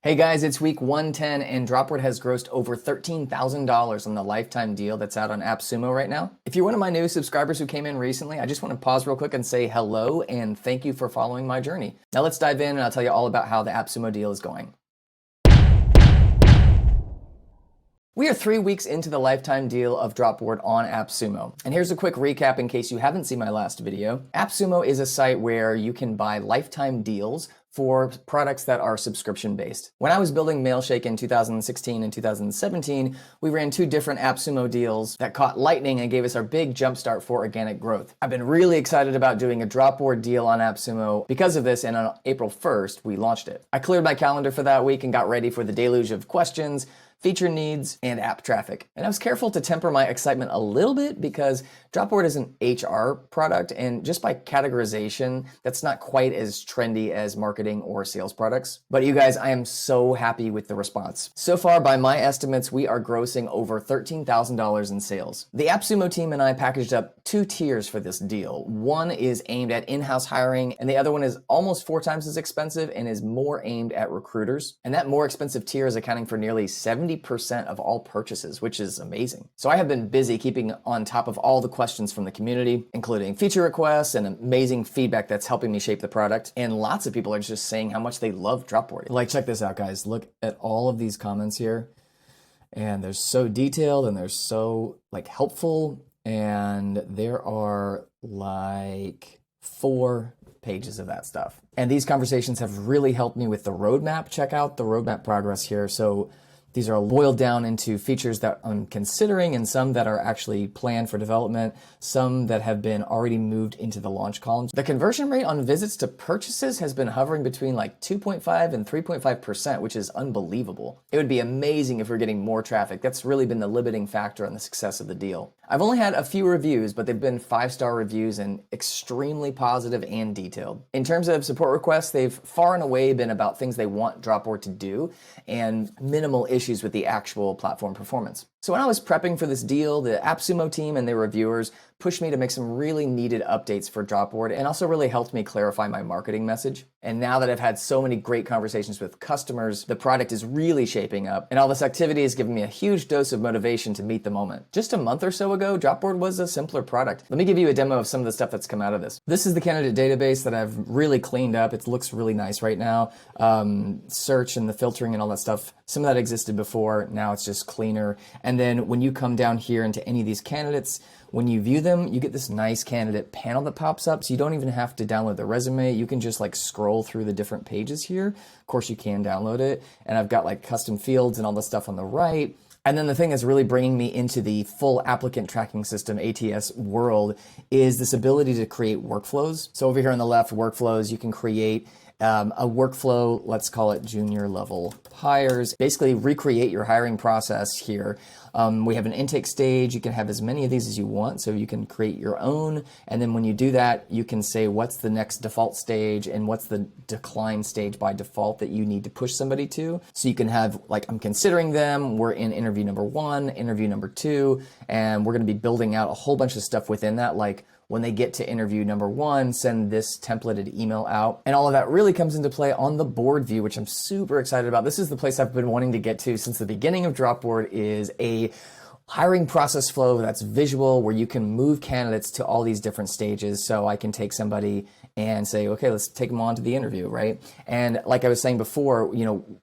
Hey guys, it's week 110 and Dropboard has grossed over $13,000 on the lifetime deal that's out on AppSumo right now. If you're one of my new subscribers who came in recently, I just want to pause real quick and say hello and thank you for following my journey. Now let's dive in and I'll tell you all about how the AppSumo deal is going. We are 3 weeks into the lifetime deal of Dropboard on AppSumo. And here's a quick recap in case you haven't seen my last video. AppSumo is a site where you can buy lifetime deals for products that are subscription-based. When I was building Mailshake in 2016 and 2017, we ran 2 different AppSumo deals that caught lightning and gave us our big jumpstart for organic growth. I've been really excited about doing a Dropboard deal on AppSumo because of this, and on April 1st, we launched it. I cleared my calendar for that week and got ready for the deluge of questions, feature needs, and app traffic. And I was careful to temper my excitement a little bit because Dropboard is an HR product, and just by categorization, that's not quite as trendy as marketing or sales products. But you guys, I am so happy with the response. So far, by my estimates, we are grossing over $13,000 in sales. The AppSumo team and I packaged up 2 tiers for this deal. One is aimed at in-house hiring, and the other one is almost 4 times as expensive and is more aimed at recruiters. And that more expensive tier is accounting for nearly 70% of all purchases, which is amazing. So I have been busy keeping on top of all the questions from the community, including feature requests and amazing feedback that's helping me shape the product. And lots of people are just saying how much they love Dropboard. Like, check this out, guys. Look at all of these comments here. And they're so detailed and they're so helpful. And there are like 4 pages of that stuff. And these conversations have really helped me with the roadmap. Check out the roadmap progress here. So these are boiled down into features that I'm considering and some that are actually planned for development, some that have been already moved into the launch columns. The conversion rate on visits to purchases has been hovering between 2.5 and 3.5%, which is unbelievable. It would be amazing if we're getting more traffic. That's really been the limiting factor on the success of the deal. I've only had a few reviews, but they've been 5-star reviews and extremely positive and detailed. In terms of support requests, they've far and away been about things they want Dropboard to do and minimal issues with the actual platform performance. So when I was prepping for this deal, the AppSumo team and their reviewers pushed me to make some really needed updates for Dropboard and also really helped me clarify my marketing message. And now that I've had so many great conversations with customers, the product is really shaping up, and all this activity has given me a huge dose of motivation to meet the moment. Just a month or so ago, Dropboard was a simpler product. Let me give you a demo of some of the stuff that's come out of this. This is the candidate database that I've really cleaned up. It looks really nice right now. Search and the filtering and all that stuff, some of that existed before. Now it's just cleaner. And then when you come down here into any of these candidates, when you view them, you get this nice candidate panel that pops up. So you don't even have to download the resume. You can just scroll through the different pages here. Of course, you can download it. And I've got custom fields and all the stuff on the right. And then the thing that's really bringing me into the full applicant tracking system, ATS world, is this ability to create workflows. So over here on the left, workflows, you can create a workflow, let's call it junior level hires. Basically recreate your hiring process here. We have an intake stage. You can have as many of these as you want, so you can create your own. And then when you do that, you can say what's the next default stage and what's the decline stage by default that you need to push somebody to. So you can have I'm considering them, we're in interview number 1, interview number 2, and we're gonna be building out a whole bunch of stuff within that, when they get to interview number 1, send this templated email out. And all of that really comes into play on the board view, which I'm super excited about. This is the place I've been wanting to get to since the beginning of Dropboard, is a hiring process flow that's visual where you can move candidates to all these different stages. So I can take somebody and say, okay, let's take them on to the interview, right? And like I was saying before,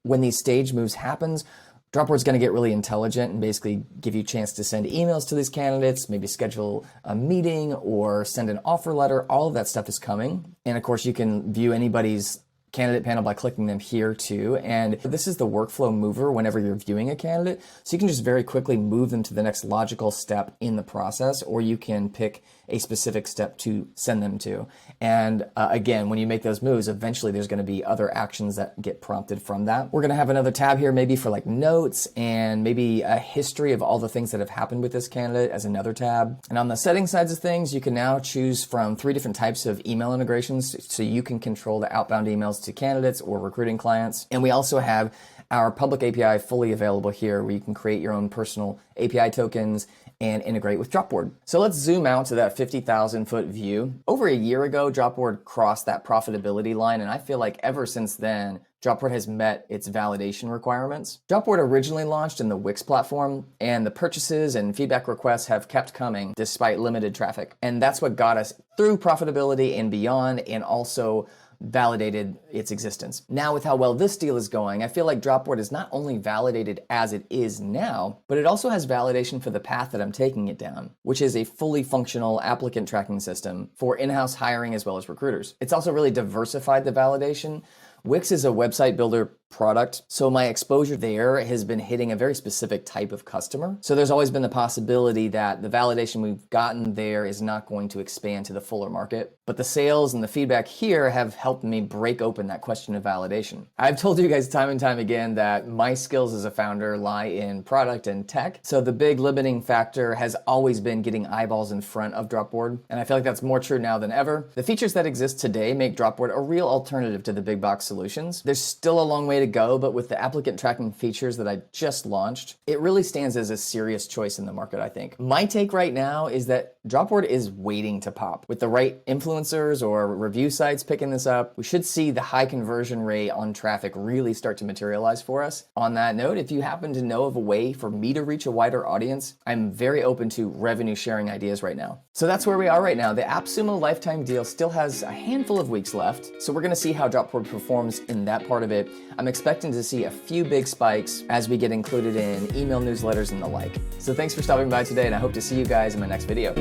when these stage moves happens, Dropboard's going to get really intelligent and basically give you a chance to send emails to these candidates, maybe schedule a meeting or send an offer letter. All of that stuff is coming. And of course, you can view anybody's candidate panel by clicking them here too. And this is the workflow mover whenever you're viewing a candidate. So you can just very quickly move them to the next logical step in the process, or you can pick a specific step to send them to. And again, when you make those moves, eventually there's going to be other actions that get prompted from that. We're going to have another tab here maybe for notes and maybe a history of all the things that have happened with this candidate as another tab. And on the settings sides of things, you can now choose from 3 different types of email integrations, so you can control the outbound emails to candidates or recruiting clients. And we also have our public API fully available here, where you can create your own personal API tokens and integrate with Dropboard. So let's zoom out to that 50,000 foot view. Over a year ago, Dropboard crossed that profitability line, and I feel like ever since then, Dropboard has met its validation requirements. Dropboard originally launched in the Wix platform, and the purchases and feedback requests have kept coming despite limited traffic. And that's what got us through profitability and beyond, and also validated its existence. Now, with how well this deal is going, I feel like Dropboard is not only validated as it is now, but it also has validation for the path that I'm taking it down, which is a fully functional applicant tracking system for in-house hiring as well as recruiters. It's also really diversified the validation. Wix is a website builder product, so my exposure there has been hitting a very specific type of customer. So there's always been the possibility that the validation we've gotten there is not going to expand to the fuller market. But the sales and the feedback here have helped me break open that question of validation. I've told you guys time and time again that my skills as a founder lie in product and tech. So the big limiting factor has always been getting eyeballs in front of Dropboard. And I feel like that's more true now than ever. The features that exist today make Dropboard a real alternative to the big box solutions. There's still a long way to go, but with the applicant tracking features that I just launched, it really stands as a serious choice in the market, I think. My take right now is that Dropboard is waiting to pop. With the right influencers or review sites picking this up, we should see the high conversion rate on traffic really start to materialize for us. On that note, if you happen to know of a way for me to reach a wider audience, I'm very open to revenue sharing ideas right now. So that's where we are right now. The AppSumo lifetime deal still has a handful of weeks left, so we're gonna see how Dropboard performs in that part of it. I'm expecting to see a few big spikes as we get included in email newsletters and the like. So thanks for stopping by today, and I hope to see you guys in my next video.